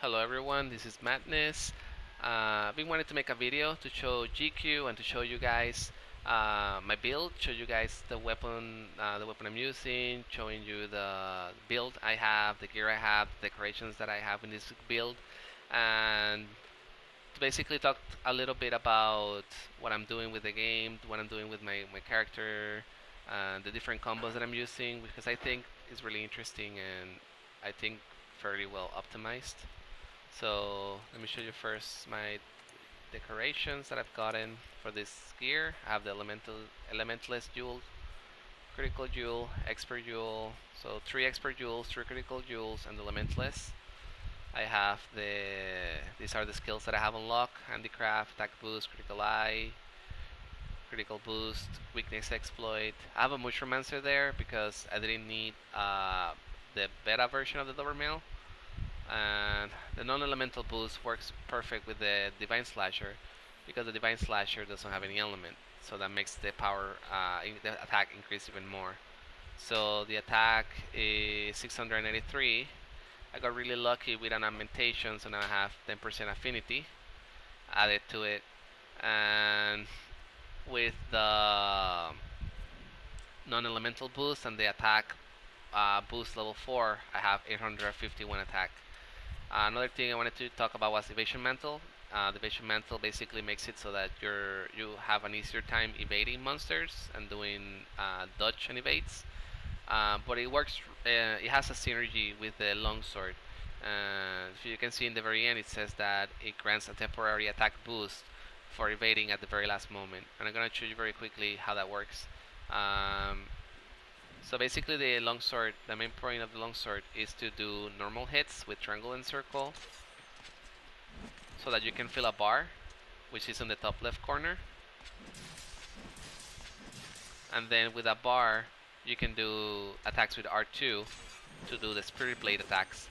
Hello everyone, this is Madness. I've been wanting to make a video to show GQ and to show you guys my build, show you guys the weapon I'm using, showing you the build I have, the gear I have, the decorations that I have in this build, and to basically talk a little bit about what I'm doing with the game, what I'm doing with my character, the different combos that I'm using, because I think it's really interesting and I think fairly well optimized. So let me show you first my decorations that I've gotten for this gear. I have the elementalist jewel, critical jewel, expert jewel. So 3 expert jewels, 3 critical jewels, and the elementalist. I have these are the skills that I have unlocked: handicraft, attack boost, critical eye, critical boost, weakness exploit. I have a mushroommancer there because I didn't need the beta version of the double mail. And the non-elemental boost works perfect with the divine slasher because the divine slasher doesn't have any element, so that makes the power the attack increase even more. So the attack is 683. I got really lucky with an augmentation, so now I have 10% affinity added to it, and with the non-elemental boost and the attack boost level 4, I have 851 attack. Another thing I wanted to talk about was Evasion Mantle. The Evasion Mantle basically makes it so that you have an easier time evading monsters and doing dodge and evades. But it works. It has a synergy with the Longsword. So you can see in the very end, it says that it grants a temporary attack boost for evading at the very last moment. And I'm gonna show you very quickly how that works. So basically the main point of the longsword is to do normal hits with triangle and circle so that you can fill a bar, which is in the top left corner. And then with a bar, you can do attacks with R2 to do the spirit blade attacks.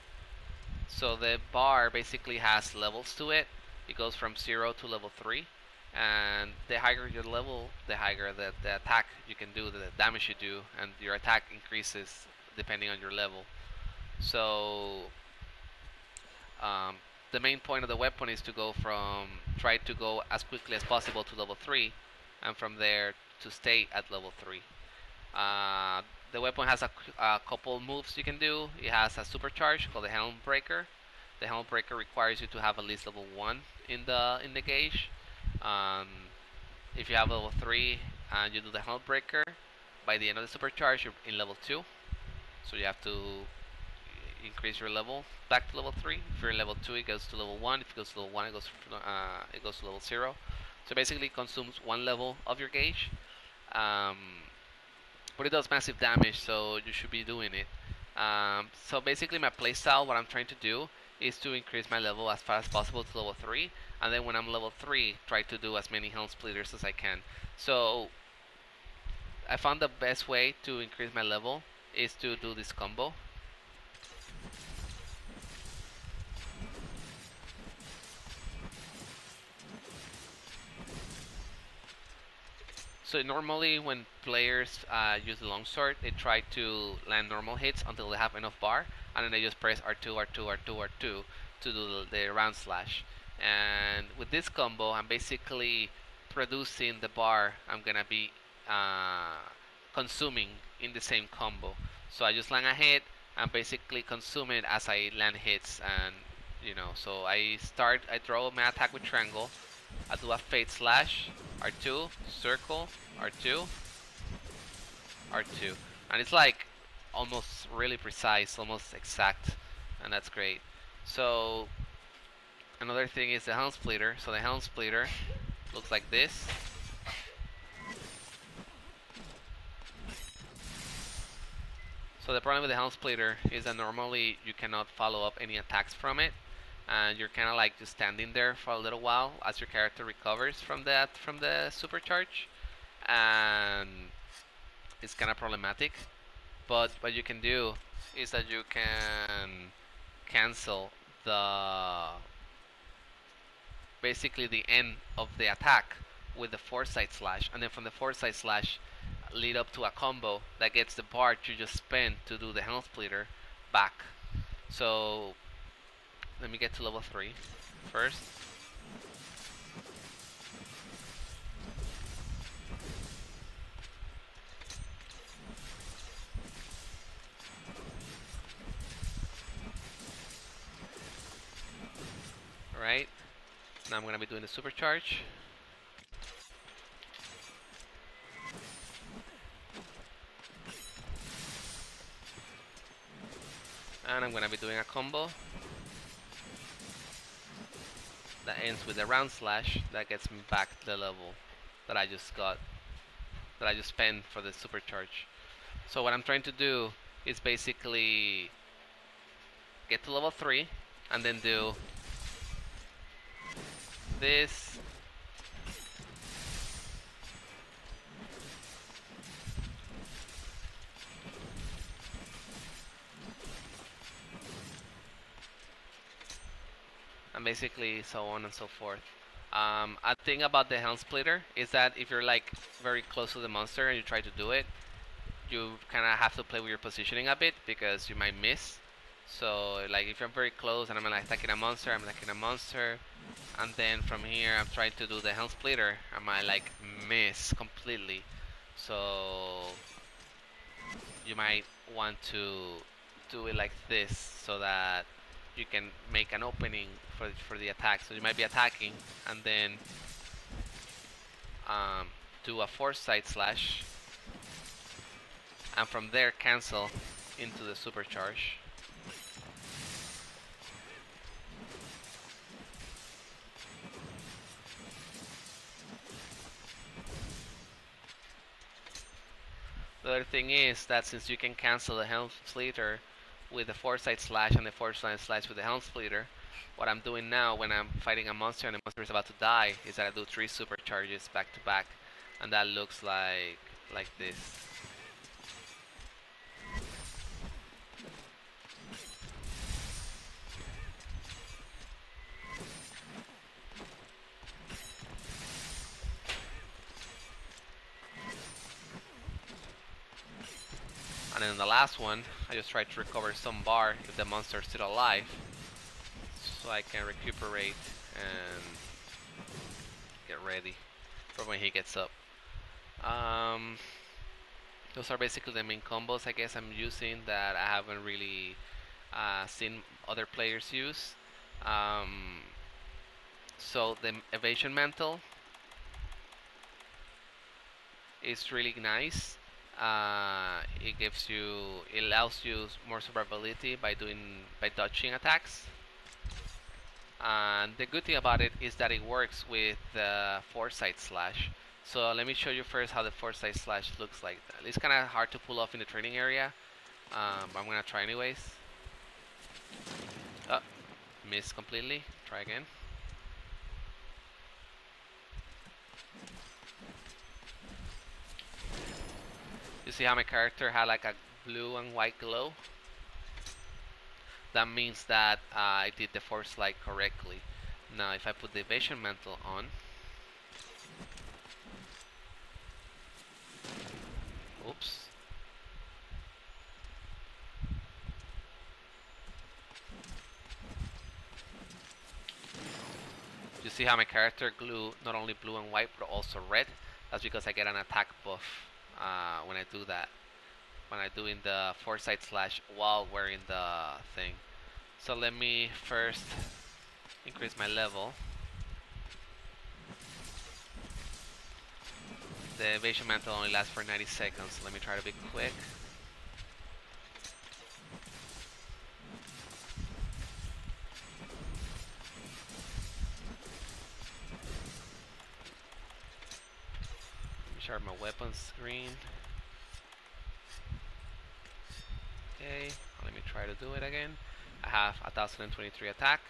So the bar basically has levels to it. It goes from 0 to level 3. And the higher your level, the higher the attack you can do, the damage you do, and your attack increases depending on your level. So the main point of the weapon is to try to go as quickly as possible to level 3, and from there to stay at level 3. The weapon has a couple moves you can do. It has a supercharge called the Helm Breaker. The Helm Breaker requires you to have at least level 1 in the gauge. Um, if you have level 3 and you do the Helm Breaker, by the end of the supercharge you're in level 2. So you have to increase your level back to level 3. If you're in level 2, it goes to level 1. If it goes to level 1, it goes to level 0. So basically it consumes 1 level of your gauge. But it does massive damage, so you should be doing it. So basically my playstyle, what I'm trying to do is to increase my level as fast as possible to level 3, and then when I'm level 3, try to do as many Helm Splitters as I can. So I found the best way to increase my level is to do this combo. So normally when players use the longsword, they try to land normal hits until they have enough bar, and then they just press R2, R2, R2, R2 to do the round slash. And with this combo, I'm basically producing the bar I'm gonna be consuming in the same combo. So I just land a hit and basically consume it as I land hits, and so I throw my attack with triangle. I do a fade slash, R2, circle, R2, R2. And it's like almost really precise, almost exact, and that's great. So another thing is the Helm Splitter. So the Helm Splitter looks like this. So the problem with the Helm Splitter is that normally you cannot follow up any attacks from it, and you're kind of like just standing there for a little while as your character recovers from the supercharge, and it's kind of problematic. But what you can do is that you can cancel basically the end of the attack with the foresight slash, and then from the foresight slash lead up to a combo that gets the part you just spent to do the Helm Splitter back. So let me get to level 3 first. Alright, now I'm gonna be doing the supercharge. And I'm gonna be doing a combo that ends with a round slash that gets me back to the level that I just got, that I just spent for the supercharge. So what I'm trying to do is basically get to level 3 and then do this, and basically so on and so forth. A thing about the helm splitter is that if you're like very close to the monster and you try to do it, you kind of have to play with your positioning a bit because you might miss. So like if I'm very close and I'm like attacking a monster, and then from here I'm trying to do the helm splitter, I might like miss completely. So you might want to do it like this so that you can make an opening for the attack. So you might be attacking and then do a foresight slash, and from there cancel into the supercharge. The other thing is that since you can cancel the helm splitter with the foresight slash and the foresight slash with the helm splitter, what I'm doing now when I'm fighting a monster and the monster is about to die is that I do 3 supercharges back to back, and that looks like this. And then the last one, I just try to recover some bar if the monster is still alive, so I can recuperate and get ready for when he gets up. Those are basically the main combos I guess I'm using that I haven't really seen other players use. So the Evasion Mantle is really nice. It allows you more survivability by dodging attacks. And the good thing about it is that it works with the foresight slash. So let me show you first how the foresight slash looks like. It's kind of hard to pull off in the training area, but I'm gonna try anyways. Oh, missed completely. Try again. You see how my character had like a blue and white glow? That means that I did the force light correctly. Now if I put the evasion mantle on, oops. You see how my character glue not only blue and white but also red? That's because I get an attack buff when I do that. When I do in the foresight slash while wearing the thing. So let me first increase my level. The evasion mantle only lasts for 90 seconds, so let me try to be quick. Let me sharpen my weapons screen. Okay, let me try to do it again. I have 1023 attack.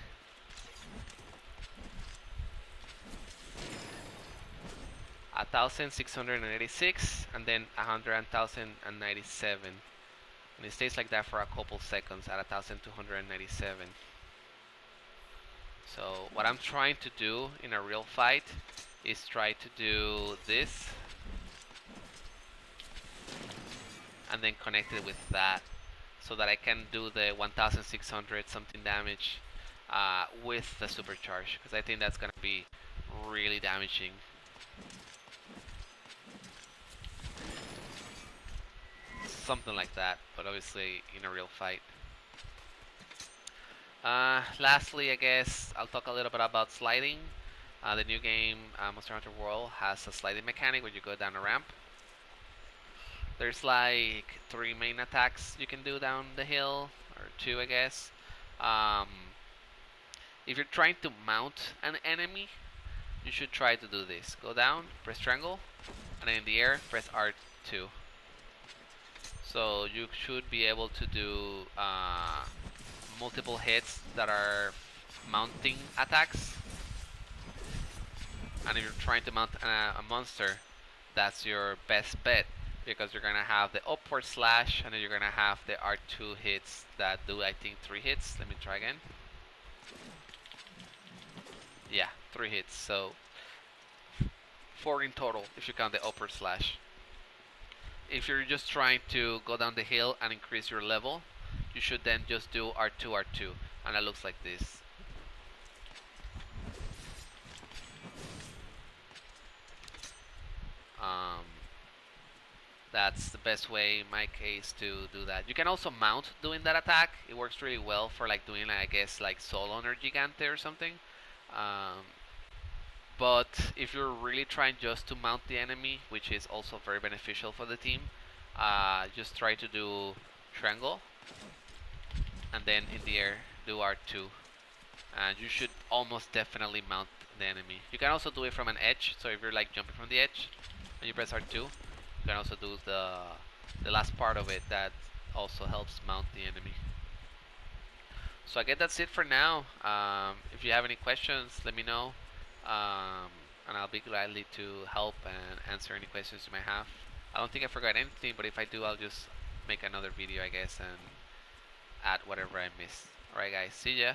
A 1686 and then 100,097, and it stays like that for a couple seconds at 1297. So what I'm trying to do in a real fight is try to do this and then connect it with that so that I can do the 1600 something damage with the supercharge, because I think that's gonna be really damaging. Something like that, but obviously in a real fight. Lastly, I guess I'll talk a little bit about sliding. The new game, Monster Hunter World, has a sliding mechanic where you go down a ramp. There's like 3 main attacks you can do down the hill, or 2 I guess. Um, if you're trying to mount an enemy, you should try to do this. Go down, press triangle, and then in the air, press R2. So you should be able to do multiple hits that are mounting attacks. And if you're trying to mount a monster, that's your best bet, because you're gonna have the upward slash, and then you're gonna have the R2 hits that do, I think, 3 hits. Let me try again. Yeah, 3 hits. So 4 in total if you count the upward slash. If you're just trying to go down the hill and increase your level, you should then just do R2 R2, and it looks like this. That's the best way in my case to do that. You can also mount doing that attack. It works really well for like doing, I guess, like Solon or Gigante or something. Um, but if you're really trying just to mount the enemy, which is also very beneficial for the team, just try to do triangle, and then in the air do R2, and you should almost definitely mount the enemy. You can also do it from an edge, so if you're like jumping from the edge and you press R2, you can also do the last part of it that also helps mount the enemy. So I guess that's it for now. If you have any questions, let me know, and I'll be gladly to help and answer any questions you might have. I don't think I forgot anything, but if I do, I'll just make another video, I guess, and add whatever I missed. Alright guys, see ya!